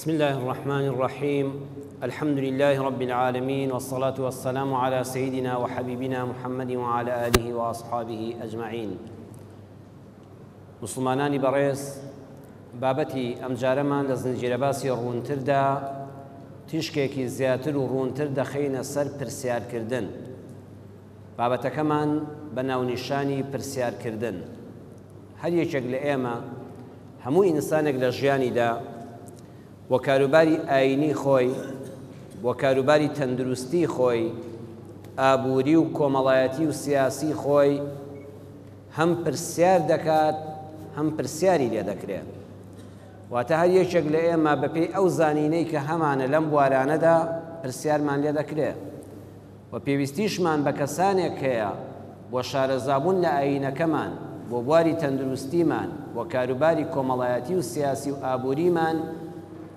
بسم الله الرحمن الرحيم الحمد لله رب العالمين والصلاة والسلام على سيدنا وحبيبنا محمد وعلى آله وأصحابه أجمعين. مسلمانانی بەڕێز، بابەتی ئەم جارەمان لە زنجیرە باسی ڕوونتردا تیشکێکی زیاتر و ڕوونتر دەخەینە سەر پرسیارکردن. بابەتەکەمان بە ناونیشانی پرسیارکردن. هەر یەکێک لە ئێمە هەموو ئینسانێک لە ژیانیدا بۆ کاروباری ئاینی خۆی، بۆ کاروباری تەندروستی خۆی، ئابووری و کۆمەڵایەتی و سیاسی خۆی هەم پرسیار دەکات، هەم پرسیاری لێ دەکرێت. واتە هەر یەکێک لە ئێمە بەپێی ئەو زانینەی کە هەمانە لەم بوارانەدا پرسیارمان لێ دەکرێت و پێویستیشمان بە کەسانێک هەیە بۆ شارەزابوون لە ئاینەکەمان، بۆ بواری تەندروستیمان، بۆ کاروباری کۆمەڵایەتی و سیاسی و ئابووریمان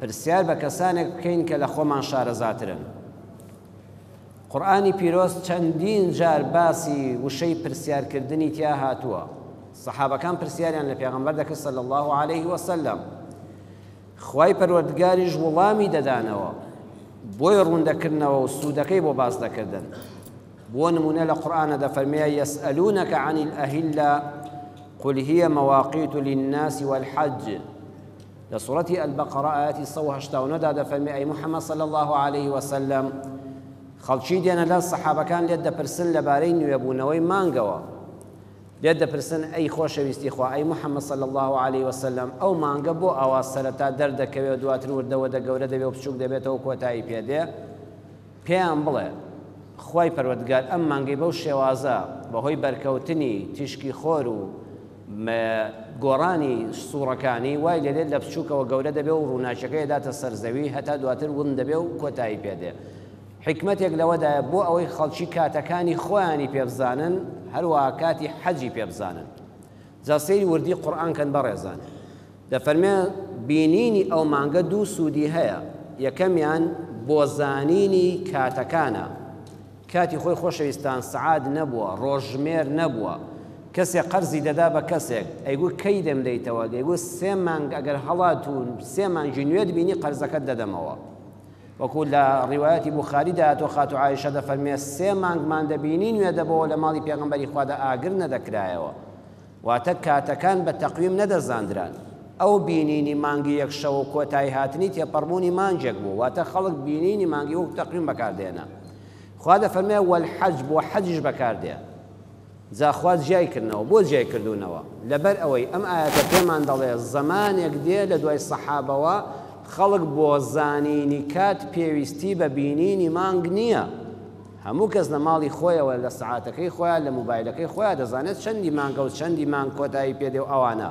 پرسیار بە کەسانێک بکەین کە لە خۆمان شارەزاترن. قورئانی پیرۆز چەندین جار باسی وشەی پرسیارکردنی تیا هاتووە. سەحابەکان پرسیاریان لە پێغەمبەر دەکرد صلی الله عليه وسلم. خوای پەروەردگاریش وەڵامی دەدانەوە، بۆی ڕوندەکردنەوە و سوودەکەی بۆ باس دەکردن. بۆ نمونە لە قورئانە دەفەرمێ یەسئەلونەکە عن الأهلة قل هي مواقیت للناس والحج. لسورة البقرة آياتي 189 دا فرمي أي محمد صلى الله عليه وسلم خەڵکی دێنە لە سەحابەکان لێت دەپرسن لەبارەی نوێبوونەوەی مانگەوە، لێت دەپرسن ئەی خۆشەویستی خوا، ئەی محەممەد صلی الله عليه وسلم ئەو مانگە بۆ ئاوا سەرەتا دەردەکەوێت دواتر وردەوە دەگەورە دەبێت و بچووک دەبێتەوە کۆتایی پێدێ. پێیان بڵێ خوای پەروەردگار ئەم مانگەی بەو شێوازە بەهۆی بەرکەوتنی تیشکی خۆر و گۆڕانی سوورەکانی وای لێت لە بچووکەوە گەورە دەبێت و ڕووناچەکەی داتە سەرزەوی هەتا دواتر ون دەبێت و کۆتایی پێدێ. حکمتێک لەوەدایە بۆ ئەوەی خەڵکی کاتەکانی خۆیانی پێبزانن، هەروەها کاتی حەجی پێبزانن. جا سەیری وردی قورئان کەن بەڕێزان. دەفەرمێ بینینی ئەو مانگە دوو سوودی هەیە. یەکەمیان بۆ زانینی کاتەکانە. کاتی خۆی خۆشەویستان سەعات نەبووە، ڕۆژژمێر نەبووە، کەسێک قەرزی دەدا بە کەسێک، ئەیگوت کەی دەمدەیتەوە، ئەیگوت 3 مانگ ئەگەر هەڵاتون 3 مانگی نوێت بینی قەرزەکەت دەدەمەوە. وەکو لە ڕیوایەتی بوخاری داهاتوە خاتو عایشە دەفەرمێ 3 مانگمان دەبینی نوێ دەبەوە لە ماڵی پێغەمبەری خوادا ئاگر نەدەکرایەوە. واتە کاتەکان بە تەقویم نەدەزاندران. ئەو بینینی مانگی یەک شەو و کۆتایی هاتنی تێپەڕبوونی مانجێک بوو، واتە خەڵک بینینی مانگی وەک تەقویم بەکاردێنە. خوا دەفەرمێ وەلحەج بۆ حەجیش بەکاردێ. جا خوا جیایکردنەوە. بۆ جیایکردوونەوە؟ لەبەر ئەوەی ئەم ئاەتە پێمان دەڵێ زەمانێک دێ لە دوای سەحابەوە خەڵک بۆ زانینی کات پێویستی بە بینینی مانگ نییە. هەموو کەس لە ماڵی خۆیەوە لە سەعاتەکەی خۆیان لە موبایلەکەی خۆیان دەزانێت چەندی مانگە و چەندی مانگ کۆتایی پێدێ و ئەوانە.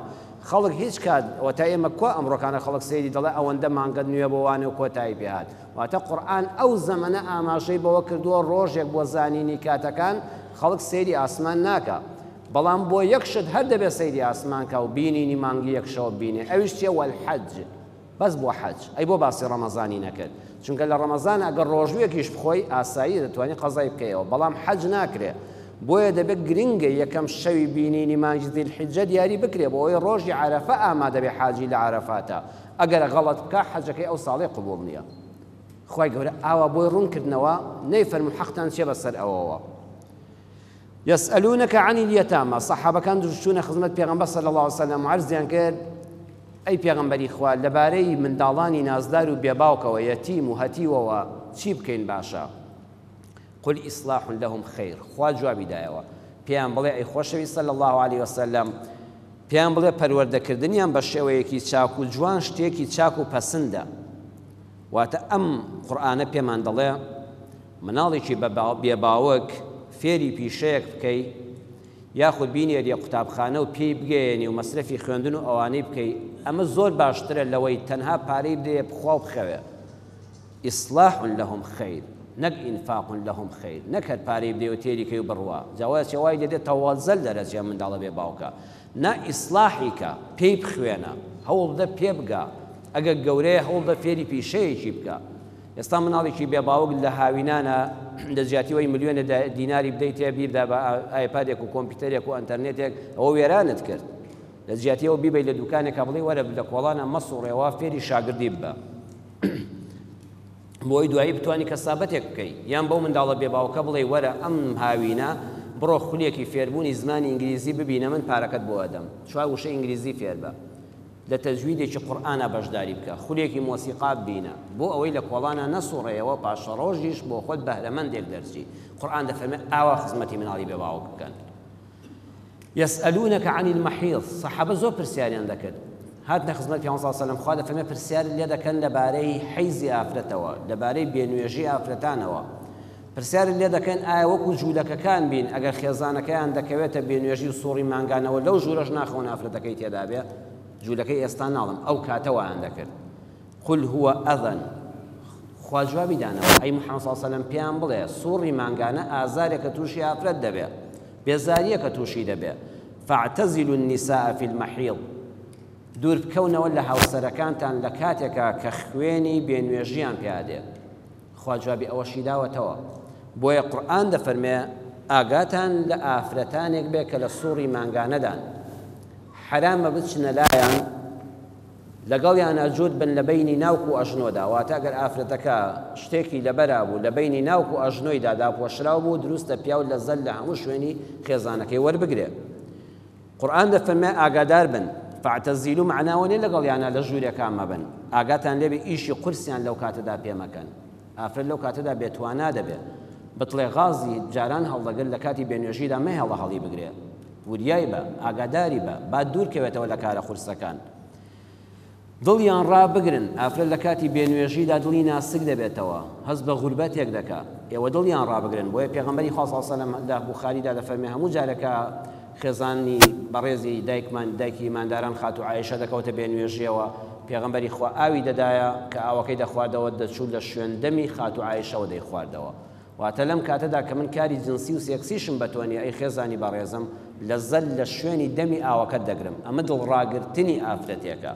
خەڵک هیچ کات وەتا ئێمە کۆ ئەمڕۆکانە خەڵک سەیری دەڵێ ئەوەندە مانگە نوێ بۆوانێ و کۆتایی پێهات. واتە قورئان ئەو زەمەنە ئاماژەی بەوە کردووە ڕۆژێک بۆ زانینی کاتەکان خەڵک سەیری ئاسمان ناکە. بەڵام بۆ یەک شت هەر دەبێت سەیری ئاسمان کە و بینینی مانگی یەک شەوە بینێ. ئەویش چیە؟ وەلحەج. بەس بۆ حەج. ئەی بۆ باسی ڕەمەزانی نەکرد، چونکە لە ڕەمەزان ئەگەر ڕۆژوەیەکیش بخۆی ئاسایی دەتوانێت قەزای بکەیەوە، بەڵام حەج ناکرێت. بۆیە دەبێت گرنگە یەکەم شەوی بینینی مانگی ذیلحیجە دیاری بکرێ بۆ ئەوەی ڕۆژی عەرەفە ئامادە بێ حاجی لە عەرەفاتە. ئەگەر غەڵەت بکە حەجەکەی ئەو ساڵێ قبوڵ نییە. خوای گەورە ئاوا بۆی ڕوونکردنەوە نەیفەرموو حەقتان چێ بەسەر ئەوەوە. يسألونك عن اليتامى. صحابەکان چوونە خزمەت پێغەمبەر صلی الله عليه وسلم عەرزیان کرد ئەی پێغەمبەری خوا لەبارەی منداڵانی نازدار و بێباوکەوە یەتیم و هەتیوەوە چی بکەین باشە؟ قل ئیصلاح لهم خیر. خوا جوابی دایەوە، پێیان بڵێ ئەی خۆشەویست صلی الله عليه وسلم، پێیان بڵێ پەروەردەکردنیان بە شێوەیەکی چاک و جوان شتێکی چاک و پەسەندە. واتە ئەم قورئانە پێمان دەڵێ مناڵێکی بێباوک فێری پیشەیەک بکەی، یاخود بینێریە قوتابخانە و پێی بگەێنی و مەسرەفی خوێندن و ئەوانەی بکەی، ئەمە زۆر باشترە لەوەی تەنها پارەی بدەیە بخوا و بخەوێ. ئیصلاح لهم خیر، نەک ئینفاق لهم خیر. نەکرد پارەی بدەی و تێریکەی و بڕوا. جاوای چێوای دەدێت تەواڵزەل دەرەچێ منداڵە بێ باوکە. نا ئیصلاحیکە، پێی بخوێنە، هەوڵ بدە پێ بگا. ئەگەر گەورەیە هەوڵ بدە فێری پیشەیەکی بکە. ئێستا مناڵێکی بێ باوک لە هاوینانە دەجاتیەوەی ملیۆنە دیناری بدەیت تێ بیردا بە ئایپادێک و کۆمپیوتەرێک و ئەنتەرنێتێک، ئەوە وێرانت کرد. لە جیاتیەوە بیبەی لە دوکانێکە بڵێ وەرە لە کۆڵانە مەسوڕێەوە فێری شاگردی ببە. بۆی دوایی بتوانی کەسابەتێک بکەیت یان بەو منداڵە بێباوکە بڵێ وەرە ئەم هاوینە بڕۆ خولێکی فێربوونی زمانی ئینگلیزی ببینە من پارەکەت بۆ ئەدەم چوار وشە ئینگلیزی فێر بە لە تەجویدێکی قورئانە بەشداری بکە خولێکی مۆسیقا ببینە بۆ ئەوەی لە کۆڵانە نەسوڕێەوە پاشە ڕۆژیش بۆ خۆت بەهرەمەندێک دەرچی قورئان دەفەرمێ ئاوا خزمەتی مناڵی بێباوک بکەن يسألونك عن المحيض صحابة زۆر پرسیاریان دەکرد هاتنە خزمەت پێغەمبەر صلی الله علیه و سلم خوا دەفەرمێ پرسیار لێ دەکەن لەبارەی حەیزی ئافرەتەوە لەبارەی بێنوێژی ئافرەتانەوە پرسیار لێ دەکەن ئایا وەکو جوولەکەکان بین ئەگەر خێزانەکەیان دەکەوێتە بێنوێژی و سوڕی مانگانەوە لەو ژوورەش ناخەون ئافرەتەکەی تێدا بێ جوولەکەی ئێستا ناڵم ئەو کاتەوەیان دەکرد قل هو ئەذەن خوا جوابی دانەوە ئەی محەممەد صلی الله علیه و سلم پێیان بڵێ سوڕی مانگانە ئازارێکە تووشی ئافرەت دەبێ بێزاریەکە تووشی دەبێ فاعتزلوا النساء في المحيض دوور بکەونەوە لە هاوسەرەکانتان لە کاتێکە کە خوێنی بێنوێژیان پیادێ خوا جوابی ئەوەشی داوەتەوە بۆیە قورئان دەفەرمێ ئاگاتان لە ئافرەتانێک بێ کە لە سوڕی مانگانەدان حرامە بچنە لایەن لەگەڵیان ئەجود بن لە بینی ناوکو و ئەژنۆدا واتە ئەگەر ئافرەتەکە شتێکی لەبەرا بوو لە بینی ناوکو و ئەژنۆیدا داپۆشراو بوو دروستە پیاو لە زەل لە هەموو شوێنی خێزانەکەی وەربگرێ قورئان دەفەرمێ ئاگادار بن فاعتزلوا معناوە نێ لەگەڵیانە لە ژوورێکان مەبن ئاگاتان لێبێ ئیشی قورسیان لەو کاتەدا پێمەکەن ئافرەت لەو کاتەدا بێتوانە دەبێ بتڵێ غازی جاران هەڵدەگرت لە کاتی بێنوێژیدا مە هێڵە هەڵی بگرێ وریای بە ئاگاداری بە با دوورکەوێتەوە لە کارە قورسەکان دڵیان ڕابگرن ئافرەت لە کاتی بێنوێژیدا دڵی ناسک دەبێتەوە هەست بە غوربەتێک دەکا ئێوە دڵیان ڕابگرن بۆیە پێغەمبەری خوا صلی الله علیه و سلم لە بوخاریدا دەفەرمێ هەموو جارێکە خێزانی بەڕێزی دایکی مانداران خاتو عایشە دەکەوتە بێنوێژیەوە پێغەمبەری خوا ئاوی دەدایە کە ئاوەکەی دەخواردەوە دەچوو لە شوێندەمی خاتو عایشەوە دەیخواردەوە واتە لەم کاتەدا کە من کاری جنسی و سێکسیشم بەتوانێ ئەی خێزانی بەڕێزم لە زەل لە شوێنی دەمی ئاوەکەت دەگرم ئەمە دڵڕاگرتنی ئافرەتێکە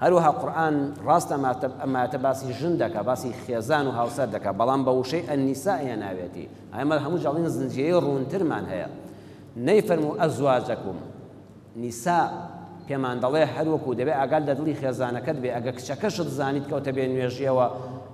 هەروەها قورئان ڕاستە ئەماتە باسی ژن دەکا باسی خێزان و هاوسەر دەکا بەڵام بە وشەی ئەنیساء ناوێتی ئەمە هەموو جاڵین زنجیرەی ڕوونترمان هەیە نەیفەرموو ئەزواجەکم نیسا پێمان دەڵێ هەروەکو دەبێ ئاگال لە دڵی خێزانەکەت بێ ئەگە کچەکەشت زانیت کەوتە بێنوێژیەوە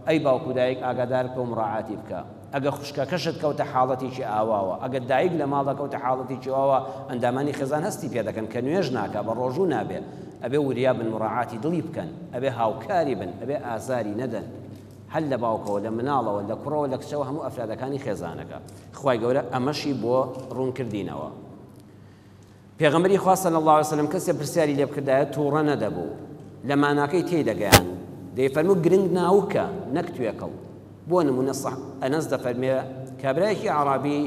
ئەی باوکو دایک ئاگادار بکە و مڕاعاتی بکە ئەگە خوشکەکەشت کەوتە حاڵەتێکی ئاواوە ئەگە دایک لە ماڵە کەوتە حاڵەتێکی ئاواوە ئەندامانی خێزان هەستی پێ دەکەن کە نوێژ ناکە بە ڕۆژوو نابێ ئەبێ وریا بن مڕاعاتی دڵی بکەن ئەبێ هاوکاری بن ئەبێ ئازاری نەدەن هەل لە باوکەوە لە مناڵەوە لە کوڕەوە لە کچەوە هەموو ئەفرادەکانی خێزانەکە خوای گەورە ئەمەشی بۆ ڕوونکردینەوە پێغەمبەری خوا صلی الله علیه و سلم کەسێ پرسیاری لێ بکردایە تووڕە نەدەبوو لە ماناکەی تێدەگەیان دەیفەرموو گرنگ ناوکە نەک توێکەڵ بۆ نمونە ئەنەس دەفەرمێ کابرایەکی عەرابی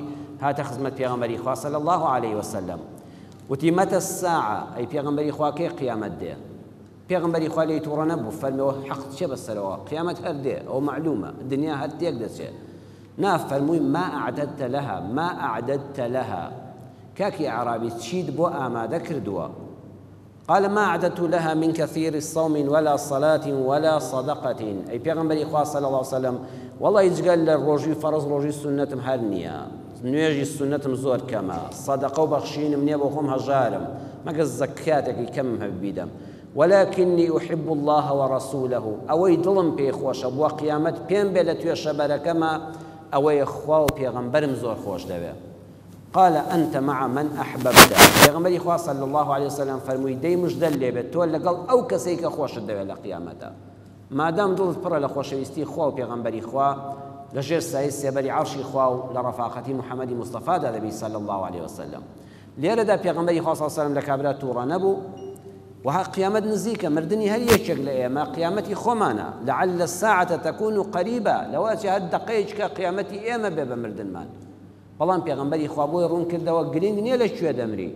هاتە خزمەت پێغەمبەری خوا صلی الله علیه و سلم وتی متى الساعة ئەی پێغەمبەری خوا کێ قیامەت دێ پێغەمبەری خوا لێی تووڕە نەبوو فەرمێەوە حەق چێ بەسەرەوە قیامەت هەر دێ ئەو معلومە دنیا هەر تێک دەچێت نافەرمووی ما أعددت لها ما أعددت لها كاكي عربي تشيد بو آمادة كردوا قال ما أعددت لها من كثير الصوم ولا صلاة ولا صدقة أي پیغمبر إخوة صلى الله عليه وسلم والله يجقال للروجي فرض روجي سنتم هرنيا نوێژی سنتم زۆر کەمە صدقە و بەخشینم نییە بۆ خۆم هەژارم مەگەر زەکاتێکی کەم هەبیدەم ولكني أحب الله ورسوله ئەوەی دڵم پێی خۆشە بووە قیامەت پێم بێ لە توێشە بەرەکەمە ئەوەی خوا و پێغەمبەرم زۆر خۆش دەوێت قال أنت مع من أحببت پێغەمبەری خوا صلی الله عليه وسلم فەرمووی دەی موژدە لێبێت تۆ لەگەڵ ئەو کەسەی کە خۆشت دەوێت لە قیامەتە مادام دڵت پڕە لە خۆشەویستی خوا و پێغەمبەری خوا لەژێر سایە سێبەری عەرشی خوا و لە ڕەفاقەتی محەممەدی مستەفادا دەبی صلی الله عليه وسلم لێرەدا پێغەمبەری خوا صلی الله عليه وسلم لە کابرا تووڕە نەبوو وها قیامەت نزیکە مردنی هەر یەکێک لە ئێمە قیامەتی خۆمانە لعل الساعة تكون قريبة لەواتە هەر دقەیەکە قیامەتی ئێمە بێ بە مردنمان بەڵام پێغەمبەری خوا بۆی ڕوون کردەوە گرنگ نییە لەکوێ دەمری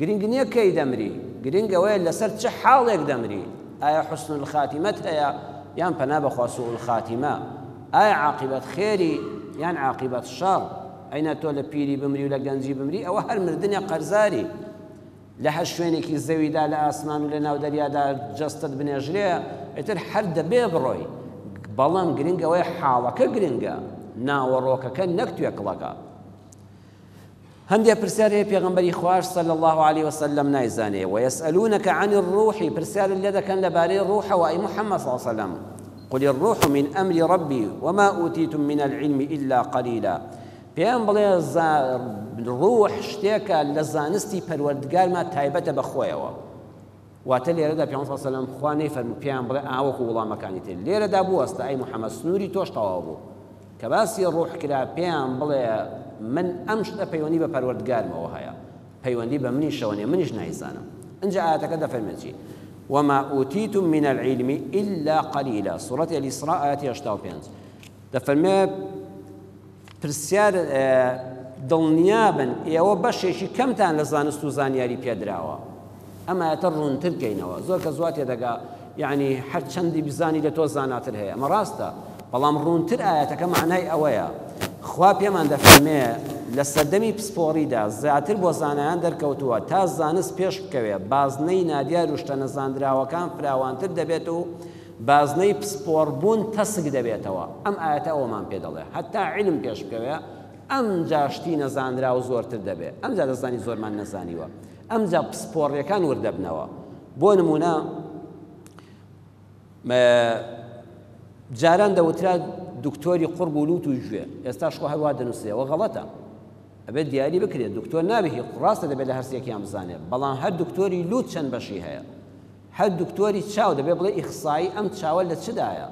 گرنگ نییە کەی دەمری گرنگ ئەوەیە لەسەر چه حاڵێک دەمری ئایا حسن الخاتیمەت هەیە یان پەنا بەخوا سوء الخاتیمە ئایا عاقبەت خێری یان عاقبەت شەڕ ئەینە تۆ لە پیری بمری و لە گەنجی بمری ئەوە هەر مردنە قەرزاری لە هەر شوێنێکی زەویدا لە ئاسمان و لە ناو دەریادا جەستت بنێژرێ ئیتر هەر دەبێ بڕۆی بەڵام گرنگ ئەوەیە حاڵەکە گرنگە ناوەڕۆکەکە نەک توێکڵەکە هەندێک پرسیار هەیە پێغەمبەری خوار صلی الله عليه وسلم نایزانێ ويسألونك عن الروح پرسیار لێ دەکەن لەبارەی ڕوحەوە ئەی محەممەد صلی الله عليه وسلم قل الروح من أمر ربي وما أوتيتم من العلم إلا قليلا پێیان بڵێ ڕوح شتێکە لە زانستی پەروەردگارمان تایبەتە بەخۆیەوە واتە لێرەدا پێغەمبەر صلی الله علیه و سلم خوا نەیفەرموو پێیان بڵێ ئاوەکو وڵامەکانی تر لێرەدا بوەستە ئەی محەممەد سنووری تۆش تەواو بوو کە باسی ڕوح کرا پێیان بڵێ من ئەم شتە پەیوەندی بە پەروەردگارمەوە هەیە پەیوەندی بە منیشەوە نیە منیش نایزانم اینجا ئاەتەکە دەفەرمێت چی وما أوتيتم من العلم إلا قليلا سورة الإسراء آيات 85 دەفەرمێ پرسیار دڵنیابن ئێوە بەشێکی کەمتان لە زانست و زانیاری پێدراوە ئەمە ئەتە ڕوونتر بکەینەوە زۆر کە زوات تێدەگا یعنی هەر چەندی بزانی لە تۆ زاناتر هەیە ئەمە ڕاستە بەڵام ڕوونتر ئاەتەکە معنای ئەوەیە خوا پێمان دەفەرمێ لە سەردەمی پسپۆڕیدا زیاتر بۆ زانایان دەرکەوتووە تا زانست پێش بکەوێ بازنەی نادیار و شتە نەزاندراوەکان فراوانتر دەبێت و بازنەی پسپۆڕبوون تەسک دەبێتەوە ئەم ئاەتە ئەوەمان پێ دەڵێ هەتا علم پێش بکەوێ ئەم جاشتی نەزاندرا و زۆرتر دەبێت ئەم جا دەزانی زۆرمان نەزانیوە ئەم جا پسپۆڕیەکان وردەبنەوە بۆ نمونە جاران دەوترا دکتۆری قورب و لوت و گوێ ئێستاش خۆ هەروە دەنووسێەوە غەڵەتە ئەبێت دیاری بکرێت دکتۆر نابێکی ڕاستە دەبێت لە هەرسێکیان بزانێت بەڵام هەر دکتۆری لوت چەند بەشی هەیە هەر دکتۆری چاو دەبێت بڵێ ئیخسایی ئەم چاوە لە چدایە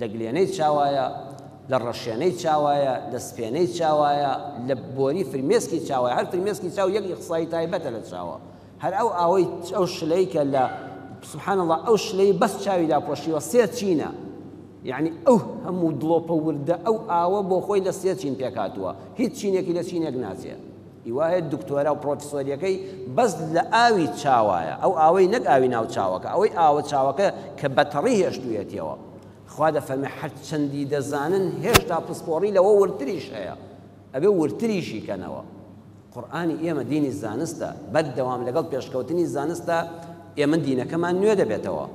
لە گلێنەی چاوایە لە ڕەشێنەی چاوایە لە سپێنەی چاوایە لە بۆری فرمێسکی چاوایە هەر فرمێسکی چاو یەک ئیخسایی تایبەتە لە چاوە هەر ئەو ئاوەی ئەو شلەی کە لە سبحان الله ئەو شلەی بەس چاویدا پۆشیوە سێ چینە یعنی ئەو هەموو دڵۆپە وردە ئەو ئاوە بۆ خۆی لە سێ چین پێکاتووە هیچ چینێکی لە چینێک ناچێت هیوایە دکتۆرە و پرۆفیسۆریەکەی بەس لە ئاوی چاوایە ئەو ئاوەی نەک ئاوی ناو چاوەکە ئەوەی ئاوە چاوەکە کە بەتەڕی هێشتوویەتەوە خوا دەفەرمێ هەر چەندی دەزانن هێشتا پسپۆڕی لەوە ورتریش هەیە ئەبێ ورتریشی کەنەوە قورئانی ئێمە دینی زانستە بەردەوام لەگەڵ پێشکەوتنی زانستە ئێمە دینەکەمان نوێ دەبێتەوە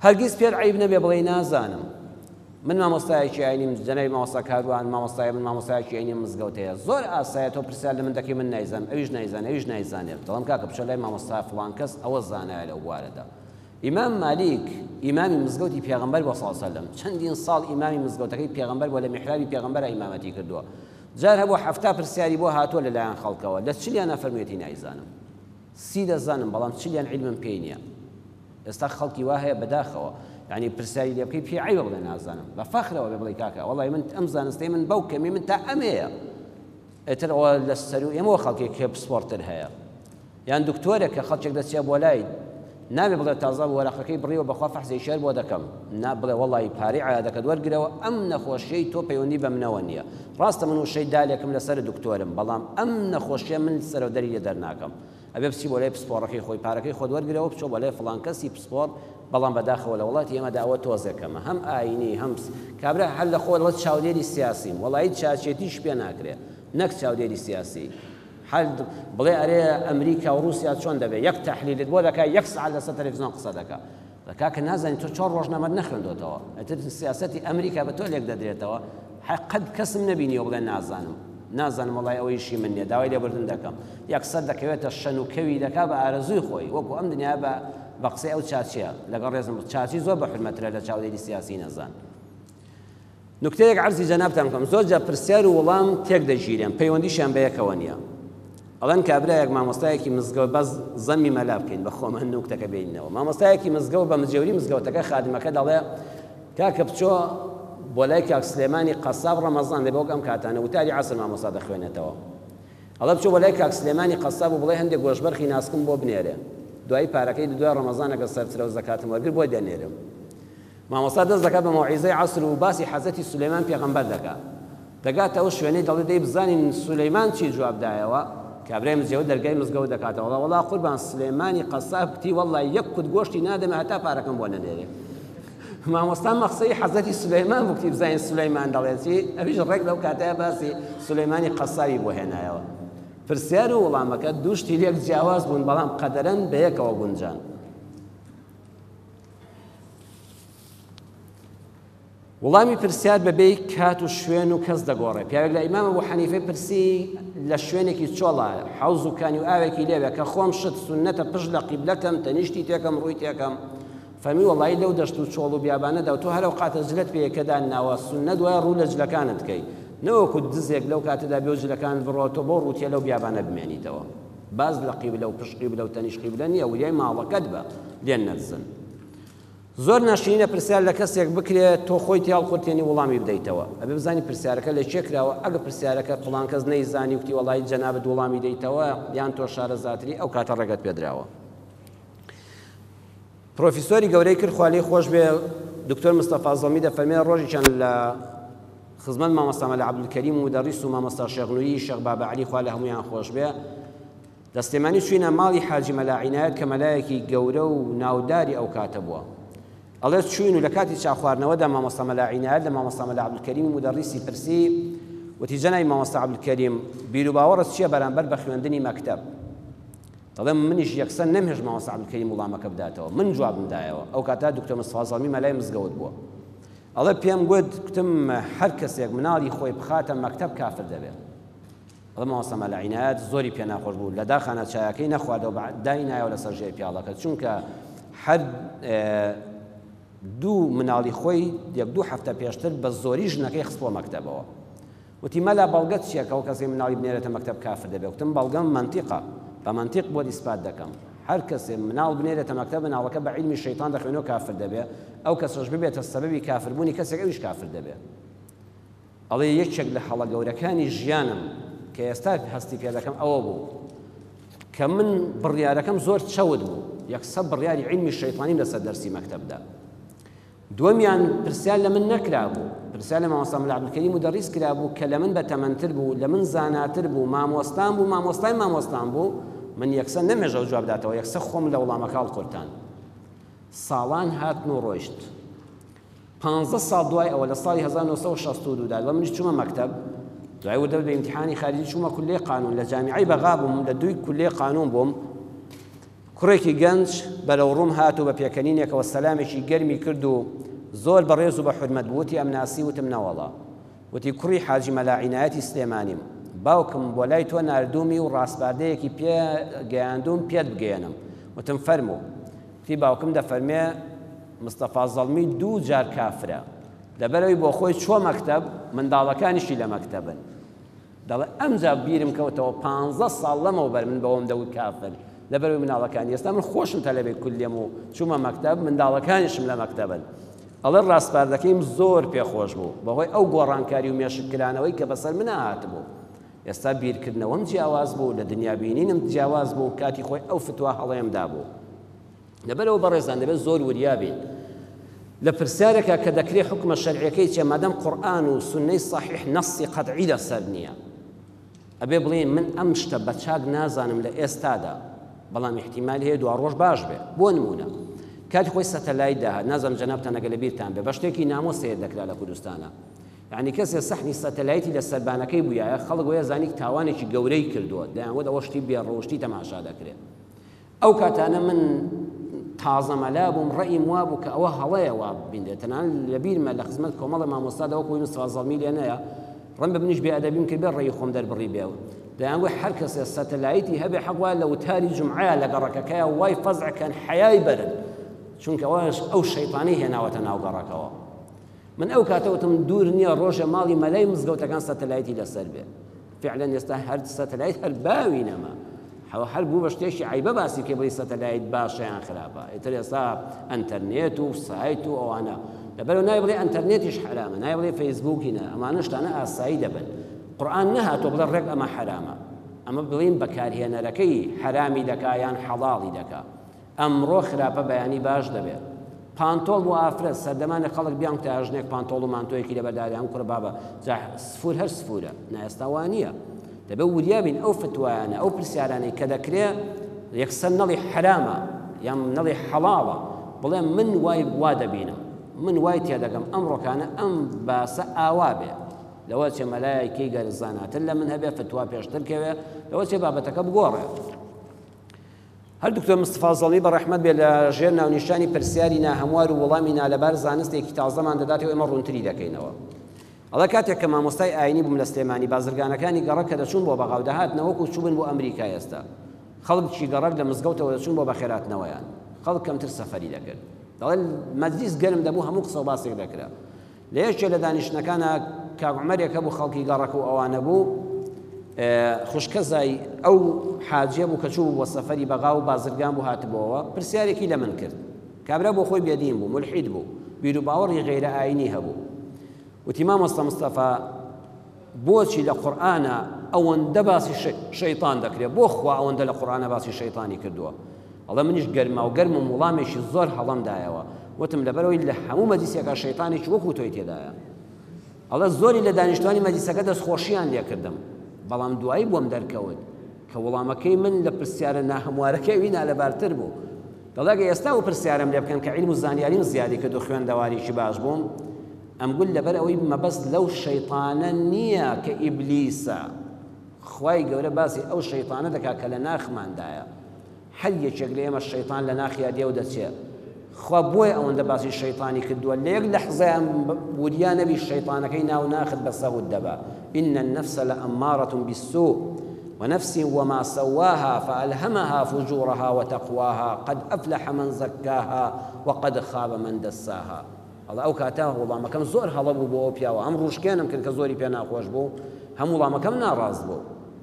هەرگیز پێت عیب نەبێ بڵێ نازانم من مامۆستایەکی ئاینیم جەنەبی مامۆستا کاروان مامۆستای من مامۆستایەکی ئاینیم مزگەوتەیە زۆر ئاسایە تۆ پرسیار لە من دەکەی من نایزانم ئەویش نایزانێت ئەویش نایزانێت دەڵێم کاکە بچۆ لای مامۆستا فڵان کەس ئەوە زانایە لەو بوارەدا ئیمام مالیک ئیمامی مزگەوتی پێغەمبەر بۆ سەڵ سەلەم چەندین ساڵ ئیمامی مزگەوتەکەی پێغەمبەر بۆ لە میحرابی پێغەمبەر ئیمامەتی کردووە جار هەبوو هەفتا پرسیاری بۆ هاتووە لەلایەن خەڵکەوە لە چلیان نەفەرموویەتی نایزانم سی دەزانم بەڵام چلیان عیلمم پێی نییە ئێستا خەڵکی وا هەیە بەداخەوە یعنی پرسیاری لێ بکەی پێی عیبە بڵێ نازانم بە فەخرەوە بێ بڵێ کاکە وەڵی من ئەم زانستەی من بەو کەمی من تا ئەمەیە ئێتر ئەوە لە سەر و ئێمەوە خەڵکێک کێ پسپۆرتر هەیە یان دکتۆرێک کە خەڵکێک دەچێ بۆ لای نابێ بڵێ تازە وەرەقەکەی بڕیەوە بەخوا فەحزەی شێر بۆ دەکەم نا بڵێ وەڵی پارەی عایادەکەت وەرگرەوە ئەم نەخۆشیەی تۆ پەیوەندی بە منەوە نییە ڕاستە من وشەی دالێکم لەسەر دکتۆرم بەڵام ئەم نەخۆشیە من سەرەودەری لێ دەرناکەم ئەبێ بچی بۆ لای پسپۆڕەکەی خۆی پارەکەی خۆت وەرگرەوە بچۆ بۆ لای فڵان کەسی پسپۆڕ بەڵام بەداخەوە لە وڵاتی ئێمەدا ئەوە تۆزێکەمە هەم ئاینی هەم کابرا هەر لە خۆ لە چاودێری سیاسیم وەڵی چاچێتیش پێ ناکرێت نەک چاودێری سیاسی حال بڵێ ئەرێ ئەمریکا و رووسیا چۆن دەبێت یەک تەحلیلت بۆ دەکات یەک ساعت لەسەر تەلەڤیزیۆن قسە دەکات دەکات کە نازانی تۆ چۆن ڕۆژنامەت نەخوێندوتەوە ئەتر سیاسەتی ئەمریکا بە تۆ لێک دەدرێتەوە قەت کەسم نەبینیەوە بڵێ نازانم وڵی ئەوەیشی من نییە داوای لێبوردن دەکەم یەکسەر دەکەوێتە شەنوکەوی دەکات بە ئارەزووی خۆی وەکو ئەم دنیا بە قسەی ئەو چاچیە لەگەڵ ڕێزم چاچی زۆر بە حرمەترە لە چاودێری سیاسی نەزان نکتەیەک عەرزی جەنابتان بکەم زۆر جا پرسیار و وەڵام تێک دەژیرێن پەیوەندیشیان بە یەکەوە نییە ئەڵەن کابرایەک مامۆستایەکی مزگەوت بەس زەمی مەلا بکەین بە خۆمە نوکتەکە بینەوە مامۆستایەکی مزگەوت بە مجێوری مزگەوتەکە خادمەکە دەڵێ کاکە بچۆ بۆ لای کاک سلێمانی قەساب ڕەمەزان دەبێت ئەم کاتانە وتاری عەسر مامۆستا دەخوێنێتەوە ئەڵە بچۆ بۆ لای کاک سلێمانی قەساب و بڵێ هەندێک گۆشبەرخی ناسکم بۆ بنێرێ دوای پارەکەی دوای ڕەمەزانەکە سەرچرە و زەکاتم وەرگر بۆی دەنێرم مامۆستا دەست دەکات بە مەوعیزەی عەسر و باسی حەزەتی سولەیمان پێغەمبەر دەکات دەگاتە ئەو شوێنەی دەڵێ دەی بزانین سولەیمان چی جوابدایەوە کابرای مزگەوت دەرگای مزگەوت دەکاتەوە وەڵا قوربان سلێمانی قەساب کتی وەڵی یەک کوت گۆشتی نادەمە هەتا پارەکەم بۆ نەنێرێ مامۆستا مەقسەی حەزەتی سولەیمان بوو کتی بزانین سولەیمان دەڵێتی ئەویش ڕێک لەو کاتەیە باسی سولەیمانی قەسابی بۆ هێنایەوە پرسیار و وەڵامەکە دووشتی لێک جیاواز بوون بەڵام قەدەرەن بە یەکەوە گونجان وەڵامی پرسیار بەبێی کات و شوێن و کەس دەگۆڕێ پیاوێک لە ئیمام ئەبوو حەنیفەی پرسی لە شوێنێکی چۆڵە حەوز و کانی و ئاوێکی لێوێ کە خۆم شت سونەتە پشت لە قیبلەکەم تەنیشتی تێکەم ڕووی تێکەم فەرمی وەڵی لەو دەشت و چۆڵ و بیابانەدا و تۆ هەرەو قاتە جلت پێیەکەدا ناوە سونە دوای ڕوو لە جلەکانت بکەی نەوەکو دزێک لەو کاتەدا بێ و جلەکان بڕۆتۆ بۆ ڕووتێ لەو بیابانە بمێنیتەوە باز لە قیبلە و پشت قیبلە و تەنیش قیبلە نییە وریای ماڵەکەت بە لێن نەدزن زۆر ناشرینە پرسیار لە کەسێک بکرێت تۆ خۆی تیاڵ خۆتێنی وەڵامی بدەیتەوە ئەبێ بزانی پرسیارەکە لە چێ کراوە ئەگە پرسیارەکە فڵان کەس نەیزانی وتی وەڵی جەنابەت وەڵامی دەیتەوە یان تۆ شارەزاتری ئەو کاتە ڕێگەت پێدراوە پرۆفیسۆری گەورەی کرد خوا لێی خۆش بێ دکتۆر مستەفا زەڵمی دەفەرمێ ڕۆژێکیان لە خزمەت مامۆستا مەلا عەبدولکەریم و مودەڕیس و مامۆستا شێخنوویی شێخ بابە عەلی خوا لە هەموویان خۆش بێ دەستێمانی چوینە ماڵی حاجی مەلا عینایەت کە مەلایەکی گەورە و ناوداری ئەو کاتە بووە ئەڵێ چوین و لە کاتی چا خواردنەوەدا مامۆستا مەلا عینایەت لە مامۆستا مەلا عەبدولکەریم و مودەڕیسی پرسی وتی جەنابی مامۆستا عەبدولکەریم بیر و باوەڕت چییە بەرامبەر بە خوێندنی مەکتەب دەڵێم منیش یەکسەر نەمهێش مامۆستا عەبدولکەریم وەڵامەکە بداتەوە من جوابم دایەوە ئەو کاتا دکتۆر مستەفا زەڵمی مەلای مزگەوت بووە ئەڵێ پێم گوت کتم هەر کەسێک مناڵی خۆی بخاتە مەکتەب کافر دەبێت ئەڵێ مامۆستا مەلا عینایەت زۆری پێ ناخۆش بوو لە داخانە چایەکەی نەخواردەوە دای نایەوە لەسەر ژێر پیاڵەکە چونکە هەر دوو مناڵی خۆی یەک دوو هەفتە پێشتر بە زۆری ژنەکەی خستووە مەکتەبەوە وتی مەلا بەڵگەت چییە کە ئەو کەسێک مناڵی بنێرێتە مەکتەب کافر دەبێت وتم بەڵگەم منتیقە بە منتیق بۆ ئیسپات دەکەم هەر کەسێ مناڵ بنێرێتە مەکتەب مناڵەکە بە عیلمی شەیطان دەخوێنەوە کافر دەبێت ئەو کەسەش ببێتە سەبەبی کافربوونی کەسێک ئەویش کافر دەبێت ئەڵێ یەکێک لە هەڵە گەورەکانی ژیانم کە ئێستا هەستی پێ دەکەم ئەوە بوو کە من بڕیارەکەم زۆر چەوت بوو یەکسەر بڕیاری عیلمی شەیطانیم لەسەر دەرسی مەکتەبدا دووەمیان پرسیار لە من نەکرا بوو پرسیار لە مامۆستا مەلا عەبدولکەریم مودەڕیس کرا بوو کە لە من بەتەمەنتر بوو لە من زاناتر بوو مامۆستان بوو مامۆستای مامۆستان بوو من یەکسەر نەمێژە و جواب داتەوە یەکسەر خۆم لە وەڵامەکە هەڵقورتان ساڵان هاتن و ڕۆیشت 15 ساڵ دوای ئەوە لە ساڵی 1962 دا و منیش چوومە مەکتەب دوای وردە بە ئیمتیحانی خارجی چوومە کولێی قانون لە جامیعەی بەغا بووم لە دووی کولێی قانون بووم کوڕێکی گەنج بەرەو ڕووم هات و بە پێکەنینێکەوە سەلامێکی گەرمی کرد و زۆر بەڕێز و بە حورمەت بوو وتی ئەم ناسی وتم نەوەڵا وتی کوڕی حاجی مەلا عینایەتی سلێمانیم باوکم بۆ لای تۆ ناردوومی و ڕاستباردەیەکی پێ گەیاندوم پێت بگەێنم وتم فەرموو وتی باوکم دەفەرمێ مستەفا زەڵمی 2 جار کافرە لەبەرەوەی بۆ خۆی چووە مەکتەب منداڵەکانیشی لە مەکتەبن دەڵێ ئەمجا بیرم کەوتەوە 15 ساڵ لەمەوبەر من بەوەم دەوت کافر لەبەرەوەی مناڵەکانی ئێستا من خۆشم تەلەبێت کولێم و چوومە مەکتەب منداڵەکانیشم لە مەکتەبن ئەڵێ ڕاستپاردەکەیم زۆر پێخۆش بوو بەهۆی ئەو گۆڕانکاری و مێشکرانەوەی کە بەسەر منە هاتبوو ئێستا بیرکردنەوەم جیاواز بوو لە دنیا بینینم جیاواز بوو کاتی خۆی ئەو فتووە هەڵەیەمدا بوو لەبەرەوە بەڕێزان دەبێت زۆر وریابین لە پرسیارێکە کە دەکرێت حکمە شەرعیەکەی چێ مادەم قورئان و سونەی صحیح نەسی قەطعی لەسەر نییە ئەبێ بڵێن من ئەم شتە بە چاک نازانم لە ئێستادا بەڵام احتیمالی هەیە دوا ڕۆژ باش بێ بۆ نمونە کاتی خۆی سەتەلایت داهات نازانم جەنابتان ئەگە لە بیرتان بێ بە شتێکی نامۆ سیر دەکرا لە کوردستانە یعنی کەسێ سەحنی سەتەلایتی لە سەربانەکەی بوویایە خەڵک وەیە زانی تاوانێکی گەورەی کردووە دەیانگوت ئەوە شتی بێڕۆشتی تەماشا دەکرێت ئەو کاتانە من تازە مەلا بووم ڕەئیم وا بوو کە ئەوە هەڵەیە وا ببیندێت تەنانەت لەبیرمە لە خزمەت کۆمەڵە مامۆستادا وەکو مستەفا زەڵمی لێنەیە ڕەن بە منیش بێئەدەبیم کرد بێ ڕێی خۆم دەربڕی بێەوە دەیانگوت هەر کەسێ سەتەلایتی هەبێ حەقوا لە وتاری جومعەیە لە گەڕەکەکەیە وای فەزعکەن حەیای بەرن چونکە ئەو شەیطانی هێناوەتە ناو گەڕەکەوە من ئەو کاتەوتم دوور نییە ڕۆژە ماڵی مەلای مزگەوتەکان سەتەلایتی لەسەر بێ فعلا ئێستا هەر سەتەلایت هەر باوی نەما هەر بوو بە شتێکی عیبە باسی کێ بڵی سەتەلایت باشە یان خراپە ئیتر ئێستا ئەنتەرنێت و سایت و ئەوانە لەبەرەوە نای بڵێ ئەنتەرنێتیش حرامە نای بڵێ فەیسبووکینە ئەمانە شتانە ئاسایی دەبن قورئان نەهاتۆ بڵێ ڕێک ئەمە حرامە ئەمە بڵین بەکارهێنەرەکەی حرامی دەکا یان حەڵاڵی دەکا ئەمڕۆ خراپە بەیانی باش دەبێت پانتۆڵ و ئافرەت سەردەمانە خەڵک بیان تا ژنێک پانتۆڵ و مانتۆیەکی لەبەرداریان کوڕە بابە سفور هەر سفورە نایستا وانە دەبێت وریابین ئەو فتوایانە ئەو پرسیارانەی کە دەکرێت یەکسەر نەڵی حرامە یان نەڵی حەڵاڵە بڵێ من وای وا دەبینم من وای تێدەگەم ئەمڕۆکانە ئەم باسە ئاوا بێ لەوە چێ مەلایەکەی گەرزاناتر لە من هەبێ فتوا پێشتر کەوێ لەوە چێ بابەتەکە بگۆڕێ هەر دکتۆر مستەفا زەڵمی بە ڕەحمەت بێ لە ژێر ناونیشانی پرسیاری ناهەموار و وەڵامی نالەبار زانستێکی تازەمان دەداتەوە ئێمە ڕوونتری دەکەینەوە ئەڵە کاتێک کە مامۆستای ئاینی بووم لە سلێمانی بازرگانەکانی گەڕەک کە دەچوون بۆ بەغاو دەهاتنەوەکو چوبن بۆ ئەمریکا ئێستا خەڵکی گەڕەک لە مزگەوتەوە دەچوون بۆ بەخێراتنەوەیان خەڵک کەمتر سەفەری دەکرد دەڵێ مەجلیس گەرم دەبوو هەموو قسە و باسێک دەکرا لە یەکێ لە دانیشتنەکانە کاک عومەرێک هەبوو خەڵکی گەڕەک و ئەوانە بوو خوشکە زای ئەو حاجیە بوو کە چوو بۆ سەفەری بەغا و بازرگان بوو هاتبەوە پرسیارێکی لە من کرد کابرا بۆ خۆی بێدین بوو ملحید بوو بیر و باوەڕی غەیرە ئاینی هەبوو وتی مامۆستا مستەفا بۆچی لە قورئانە ئەوەندە باسی شەیطان دەکرێت بۆ خوا ئەوەندە لە قورئانە باسی شەیطانی کردووە ئەڵێ منیش گەرما و گەرمم وڵامێکی زۆر هەڵەمدایەوە وتم لەبەرەوەی لە هەموو مەجلیسێکە شەیطانێکی وەکو تۆی تێدایە ئەڵێ زۆری لە دانیشتوانی مەجلیسەکە دەستخۆشییان لێ کردم بەڵام دوایی بۆم دەرکەوت کە وەڵامەکەی من لە پرسیارە ناهەموارەکەی وینا لەبارتر بوو دەڵێگە ئێستا و پرسیارم لێ بکەن کە عیلم و زانیاریم زیادی کرد و خوێندەواریی باش بووم ئەمگول لەبەر ئەوەی مەبەست لەو شەیطانە نییە کە ئیبلیسە خوای گەورە باسی ئەو شەیطانە دەکات کە لە ناخماندایە هەر یەکێک لە ئێمە شەیطان لە ناخیا دێ و دەچێت خوا بۆیە ئەوەندە باسی شەیطانی کردووە لە یەک لەحزەیان وریان نەبی شەیطانەکەی ناو ناخت بە سەود دەبا إن النفس لأمارة بالسوء ونفس وما سواها فألهمها فجورها وتقواها قد أفلح من زكاها وقد خاب من دساها الله ئەو کاتە وەڵامەکەم زۆر هەڵە بوو بۆ ئەو پیاوە ئەم ڕوشکێنم کرد کە زۆری پێ ناخۆش بوو هەموو وەڵامەکەم ناڕاست بوو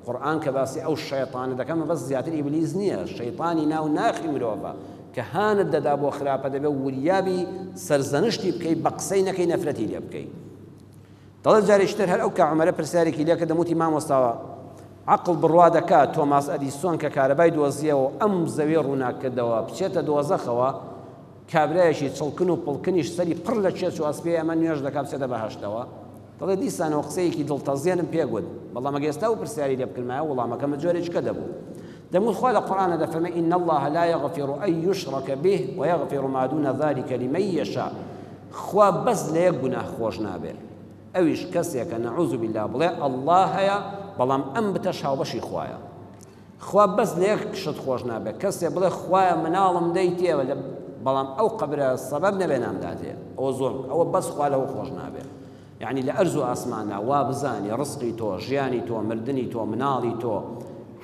قورئان کە باسی ئەو شەیطانە دەکەم بەس زیاتر ئیبلیس نییە شەیطانی ناو ناخی مرۆڤە کە هانت دەدا بۆ خراپە دەبێ وریابی سەرزەنشتی بکەیت بە قسەی نەکەی نەفرەتی لێ بکەیت دەڵێت جارێکتر هەر ئەو کە عومەرە پرسیارێکی لێ کردم وتی مامۆستاوە عەقڵ بڕوا دەکات تۆماس ئەدیسۆن کە کارەبای دۆزیەوە ئەم زەوی ڕووناکردەوە بچێتە دۆزەخەوە کابرایەکی چڵکن و پڵکنیش سەری پڕ لە چێچ و ئەسپێ ئەمە نوێژ دەکات بچێتە بەهەشتەوە دەڵێ دیسانەوە قسەیەکی دڵتەزیێنم پێگوت بەڵام ئەگە ئێستا و پرسیاری لێ بکردمایە وەڵامەکەمە جۆرێککە دەبوو دەموت خوا لە قورئانە دەفەرمێ إن الله لا يغفر أن يشرك به ويغفر ما دون ذلك لمن يشاء خوا بەس لە یەک گوناه خۆش نابێت ئەویش کەسێکە نەعوذ بالله بڵێ الله هەیە بەڵام ئەم بتەش هاوبەشی خوایە خوا بەس لە یەک شت خۆش نابێت کەسێک بڵێ خوایە مناڵم دەی تێوە بەڵام ئەو قەبرە سەبەب نەبێ نامداتێ ئەوە زۆر ئەوە بەس خوا لەوە خۆش نابێت یعنی لە ئەرز و ئاسمانە وا بزانی ڕزقی تۆ ژیانی تۆ مردنی تۆ مناڵی تۆ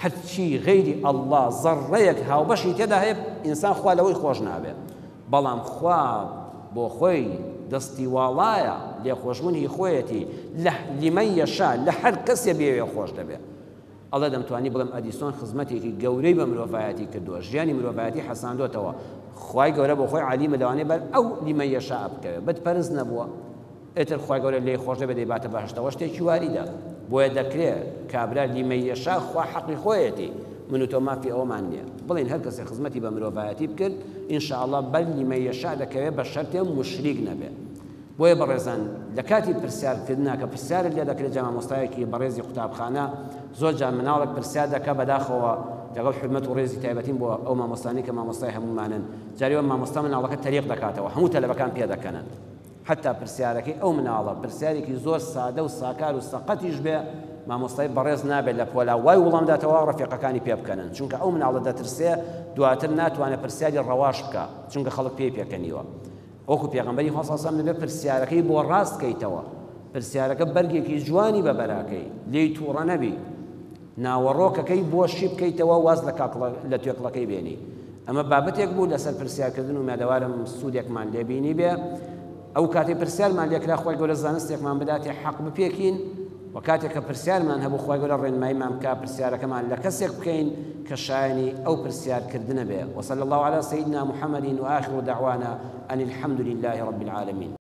هەرچی غەیری ئەڵڵا زەڕەیەک هاوبەشی تێدا هەیە ئینسان خوا لەوەی خۆش نابێت بەڵام خوا بۆ خۆی دەستی واڵایە لێخۆشبوونی خۆیەتی لمن یەشا لە هەر کەسێ بێوێ خۆش دەبێت ئەڵێ دەمتوانی بڵێم ئەدیسۆن خزمەتێکی گەورەی بە مرۆڤایەتی کردووە ژیانی مرۆڤایەتی حەساندۆتەوە خوای گەورە بۆ خۆی عەلیمە لەوانەیە بەر ئەو لمن یەشا بکەوێت بتپەرست نەبووە ئێتر خوای گەورە لێی خۆش دەبێت دەیباتە بەهەشتەوە شتێکی واریدە بۆیە دەکرێت کابرا لمن یەشا خوا حەقی خۆیەتی من و تۆ مافی ئەومان نییە بڵێن هەر کەسێک خزمەتی بە مرۆڤایەتی بکرد ئینشاءالله بەر لمن یەشا دەکەوێت بە شەرتێ مشریک نەبێت بۆیە بەڕێزان لە کاتی پرسیارکردنا کە پرسیارت لێ دەکرێت جا مامۆستایەکی بەڕێزی قوتابخانە زۆر جار مناڵێک پرسیار دەکا بەداخەوە لەگەڵ حرمەت و ڕێزی تایبەتیم بۆ ئەو مامۆستانی کە مامۆستای هەموومانن جاریەوە مامۆستا مناڵەکە تەریق دەکاتەوە هەموو تەلەبەکان پێ دەکەنن حتا پرسیارەکەی ئەو مناڵە پرسیارێکی زۆر سادە و ساکار و سەقەتیش بێ مامۆستای بەڕێز نابێت لە پۆلا وای وڵام داتەوە ڕەفیقەکانی پێ بکەنن چونکە ئەو مناڵە دەترسێ دواتر ناتوانێت پرسیاری ڕەواش بکە چونکە خەڵک پێی پێکەنیوە وەکو پێغەمبەری خوا صلی الله علیه و سلم دەبێت پرسیارەکەی بۆ ڕاست کەیتەوە پرسیارەکە بەرگێکی جوانی بە بەراکەی لێی تووڕە نەبی ناوەڕۆکەکەی بۆ شی بکەیتەوە واز لە توێکڵەکەی بێنی ئەمە بابەتێک بوو لەسەر پرسیارکردن و میادەوارم سوودێکمان لێبینی بێ ئەو کاتێک پرسیارمان لێکرا خوای گەورە زانستێکمان بداتێ حەق بپێکین و کاتێک کە پرسیارمان هەبوو خوای گەورە ڕێنماییمان بکا پرسیارەکەمان لە کەسێک بکەین کە شایەنی ئەو پرسیارکردنە بێ وصلى الله على سيدنا محمد وآخر دعوانا أن الحمد لله رب العالمين